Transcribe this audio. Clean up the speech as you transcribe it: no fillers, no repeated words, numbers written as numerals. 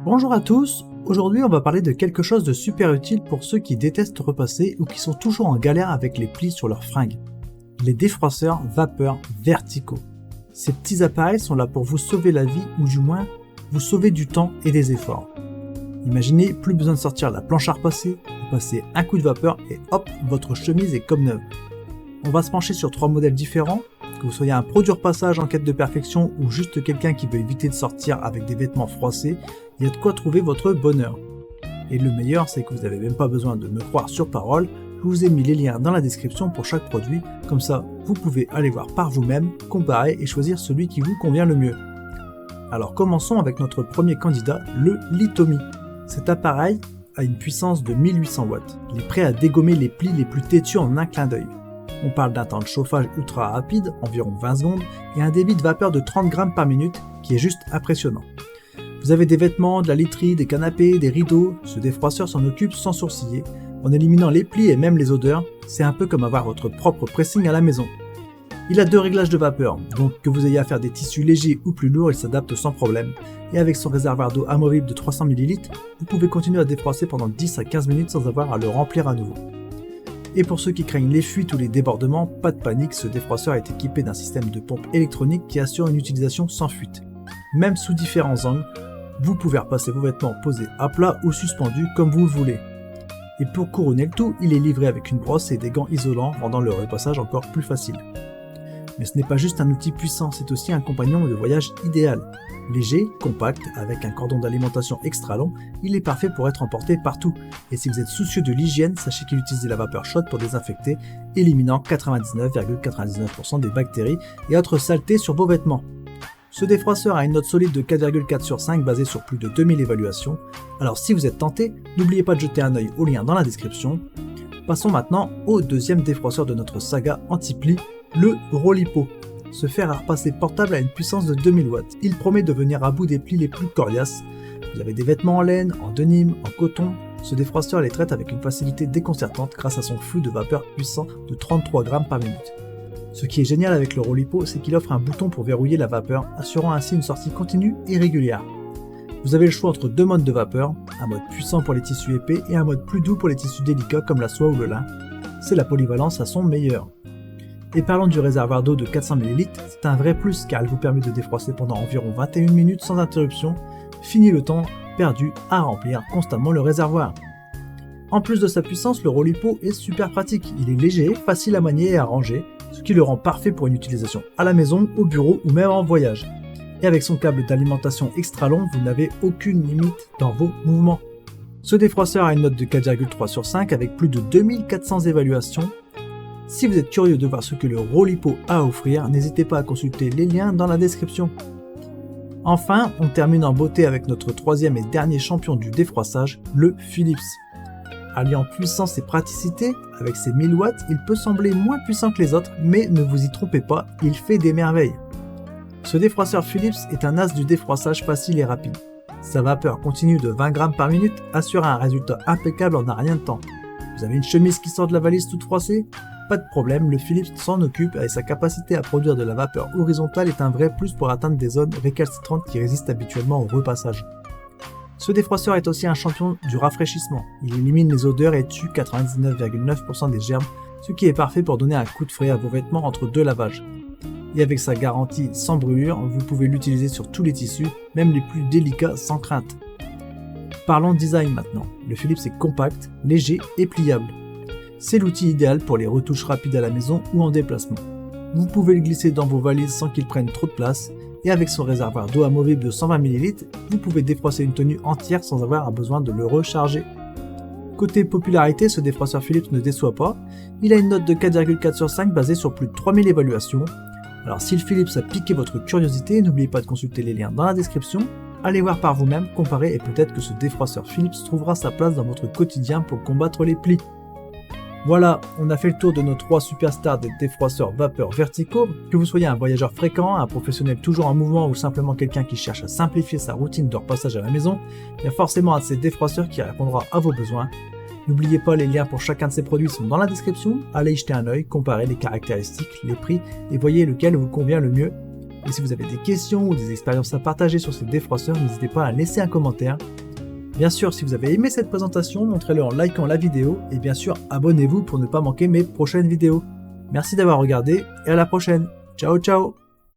Bonjour à tous, aujourd'hui on va parler de quelque chose de super utile pour ceux qui détestent repasser ou qui sont toujours en galère avec les plis sur leurs fringues. Les défroisseurs vapeur verticaux. Ces petits appareils sont là pour vous sauver la vie ou du moins vous sauver du temps et des efforts. Imaginez, plus besoin de sortir la planche à repasser, vous passez un coup de vapeur et hop, votre chemise est comme neuve. On va se pencher sur 3 modèles différents, que vous soyez un pro du repassage en quête de perfection ou juste quelqu'un qui veut éviter de sortir avec des vêtements froissés, il y a de quoi trouver votre bonheur. Et le meilleur, c'est que vous n'avez même pas besoin de me croire sur parole, je vous ai mis les liens dans la description pour chaque produit, comme ça vous pouvez aller voir par vous-même, comparer et choisir celui qui vous convient le mieux. Alors commençons avec notre premier candidat, le Litomi. Cet appareil a une puissance de 1800 watts. Il est prêt à dégommer les plis les plus têtus en un clin d'œil. On parle d'un temps de chauffage ultra rapide, environ 20 secondes, et un débit de vapeur de 30 grammes par minute, qui est juste impressionnant. Vous avez des vêtements, de la literie, des canapés, des rideaux, ce défroisseur s'en occupe sans sourciller, en éliminant les plis et même les odeurs, c'est un peu comme avoir votre propre pressing à la maison. Il a 2 réglages de vapeur, donc que vous ayez à faire des tissus légers ou plus lourds, il s'adapte sans problème, et avec son réservoir d'eau amovible de 300 ml, vous pouvez continuer à défroisser pendant 10 à 15 minutes sans avoir à le remplir à nouveau. Et pour ceux qui craignent les fuites ou les débordements, pas de panique, ce défroisseur est équipé d'un système de pompe électronique qui assure une utilisation sans fuite. Même sous différents angles, vous pouvez repasser vos vêtements posés à plat ou suspendus comme vous le voulez. Et pour couronner le tout, il est livré avec une brosse et des gants isolants rendant le repassage encore plus facile. Mais ce n'est pas juste un outil puissant, c'est aussi un compagnon de voyage idéal. Léger, compact, avec un cordon d'alimentation extra long, il est parfait pour être emporté partout. Et si vous êtes soucieux de l'hygiène, sachez qu'il utilise la vapeur chaude pour désinfecter, éliminant 99,99% des bactéries et autres saletés sur vos vêtements. Ce défroisseur a une note solide de 4,4 sur 5 basée sur plus de 2000 évaluations. Alors si vous êtes tenté, n'oubliez pas de jeter un œil au lien dans la description. Passons maintenant au deuxième défroisseur de notre saga anti-pli, le Rolipo. Ce fer à repasser portable a une puissance de 2000 watts. Il promet de venir à bout des plis les plus coriaces. Vous avez des vêtements en laine, en denim, en coton. Ce défroisseur les traite avec une facilité déconcertante grâce à son flux de vapeur puissant de 33 grammes par minute. Ce qui est génial avec le Rolipo, c'est qu'il offre un bouton pour verrouiller la vapeur, assurant ainsi une sortie continue et régulière. Vous avez le choix entre 2 modes de vapeur, un mode puissant pour les tissus épais et un mode plus doux pour les tissus délicats comme la soie ou le lin. C'est la polyvalence à son meilleur. Et parlons du réservoir d'eau de 400 ml, c'est un vrai plus car elle vous permet de défroisser pendant environ 21 minutes sans interruption, fini le temps perdu à remplir constamment le réservoir. En plus de sa puissance, le Rolipo est super pratique, il est léger, facile à manier et à ranger, ce qui le rend parfait pour une utilisation à la maison, au bureau ou même en voyage. Et avec son câble d'alimentation extra long, vous n'avez aucune limite dans vos mouvements. Ce défroisseur a une note de 4,3 sur 5 avec plus de 2400 évaluations. Si vous êtes curieux de voir ce que le Rolipo a à offrir, n'hésitez pas à consulter les liens dans la description. Enfin, on termine en beauté avec notre troisième et dernier champion du défroissage, le Philips. Alliant puissance et praticité, avec ses 1000 watts, il peut sembler moins puissant que les autres, mais ne vous y trompez pas, il fait des merveilles. Ce défroisseur Philips est un as du défroissage facile et rapide. Sa vapeur continue de 20 grammes par minute assure un résultat impeccable en un rien de temps. Vous avez une chemise qui sort de la valise toute froissée ? Pas de problème, le Philips s'en occupe et sa capacité à produire de la vapeur horizontale est un vrai plus pour atteindre des zones récalcitrantes qui résistent habituellement au repassage. Ce défroisseur est aussi un champion du rafraîchissement. Il élimine les odeurs et tue 99,9% des germes, ce qui est parfait pour donner un coup de frais à vos vêtements entre 2 lavages. Et avec sa garantie sans brûlure, vous pouvez l'utiliser sur tous les tissus, même les plus délicats sans crainte. Parlons design maintenant. Le Philips est compact, léger et pliable. C'est l'outil idéal pour les retouches rapides à la maison ou en déplacement. Vous pouvez le glisser dans vos valises sans qu'il prenne trop de place, et avec son réservoir d'eau amovible de 120 ml, vous pouvez défroisser une tenue entière sans avoir besoin de le recharger. Côté popularité, ce défroisseur Philips ne déçoit pas, il a une note de 4,4 sur 5 basée sur plus de 3000 évaluations. Alors si le Philips a piqué votre curiosité, n'oubliez pas de consulter les liens dans la description, allez voir par vous-même, comparez et peut-être que ce défroisseur Philips trouvera sa place dans votre quotidien pour combattre les plis. Voilà, on a fait le tour de nos 3 superstars des défroisseurs vapeur verticaux. Que vous soyez un voyageur fréquent, un professionnel toujours en mouvement ou simplement quelqu'un qui cherche à simplifier sa routine de repassage à la maison, il y a forcément un de ces défroisseurs qui répondra à vos besoins. N'oubliez pas, les liens pour chacun de ces produits sont dans la description. Allez y jeter un œil, comparez les caractéristiques, les prix et voyez lequel vous convient le mieux. Et si vous avez des questions ou des expériences à partager sur ces défroisseurs, n'hésitez pas à laisser un commentaire. Bien sûr, si vous avez aimé cette présentation, montrez-le en likant la vidéo et bien sûr, abonnez-vous pour ne pas manquer mes prochaines vidéos. Merci d'avoir regardé et à la prochaine. Ciao ciao.